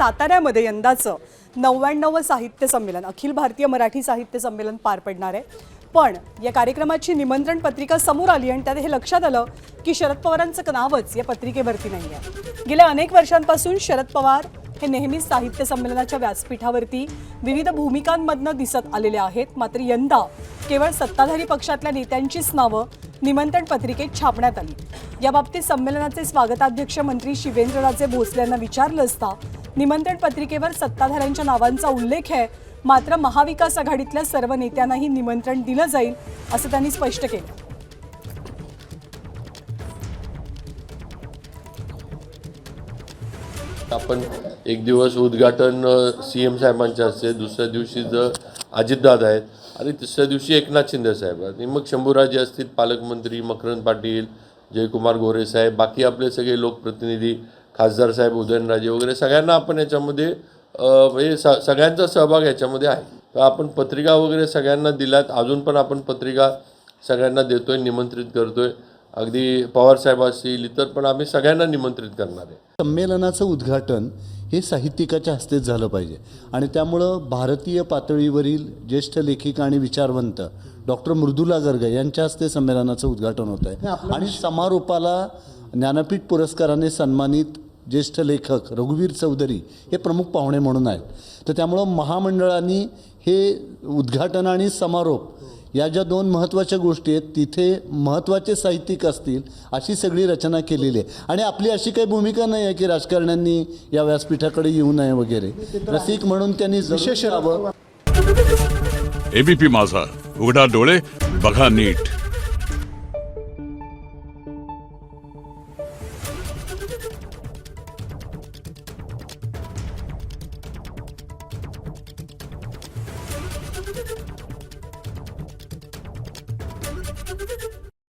साताऱ्यामध्ये यंदाचं 99वं साहित्य संमेलन अखिल भारतीय मराठी साहित्य संमेलन पार पडणार आहे। पण या कार्यक्रमाची निमंत्रण पत्रिका समोर आली आणि त्यात हे लक्षात आलं की शरद पवारांचं नावच या पत्रिकेवरती नाही आहे। गेल्या अनेक वर्षांपासून शरद पवार हे नेहमीच साहित्य संमेलनाच्या व्यासपीठावरती विविध भूमिकांमधनं दिसत आलेले आहेत, मात्र यंदा केवळ सत्ताधारी पक्षातल्या नेत्यांचीच नावं निमंत्रण पत्रिकेत छापण्यात आली। याबाबतीत संमेलनाचे स्वागताध्यक्ष मंत्री शिवेंद्रराजे भोसले यांना विचारलं असता निमंत्रण पत्रिकेवर सत्ताधाऱ्यांच्या नावांचा उल्लेख आहे, मात्र महाविकास आघाडीतल्या सर्व नेत्यांनाही निमंत्रण दिलं जाईल असं त्यांनी स्पष्ट केलं। आपण एक दिवस उद्घाटन सीएम साहेबांच्या हस्ते, दुसऱ्या दिवशी अजितदादा आहेत आणि तिसऱ्या दिवशी एकनाथ शिंदे साहेब आणि मग शंभूराजे असतील, पालकमंत्री मकरंद पाटील, जयकुमार गोरे साहेब, बाकी आपले सगळे लोकप्रतिनिधी, खासदार साहेब, उदयनराजे वगैरे सगळ्यांना आपण याच्यामध्ये सगळ्यांचा सहभाग याच्यामध्ये आहे। तर आपण पत्रिका वगैरे सगळ्यांना दिल्यात, अजून पण आपण पत्रिका सगळ्यांना देतोय, निमंत्रित करतोय। अगदी पवार साहेब असतील, इतर पण आम्ही सगळ्यांना निमंत्रित करणार आहे। संमेलनाचं उद्घाटन हे साहित्यिकाच्या हस्तेच झालं पाहिजे आणि त्यामुळं भारतीय पातळीवरील ज्येष्ठ लेखिका आणि विचारवंत डॉक्टर मृदुला गर्ग यांच्या हस्ते संमेलनाचं उद्घाटन होत आहे आणि समारोपाला ज्ञानपीठ पुरस्काराने सन्मानित ज्येष्ठ लेखक रघुवीर चौधरी हे प्रमुख पाहुणे म्हणून आहेत। तर त्यामुळं महामंडळांनी हे उद्घाटन आणि समारोप या ज्या दोन महत्त्वाच्या गोष्टी आहेत तिथे महत्त्वाचे साहित्यिक असतील अशी सगळी रचना केलेली आहे आणि आपली अशी काही भूमिका नाही आहे की राजकारण्यांनी या व्यासपीठाकडे येऊ नये वगैरे। रसिक म्हणून त्यांनी विशेष एबीपी माझा, उघडा डोळे बघा नीट।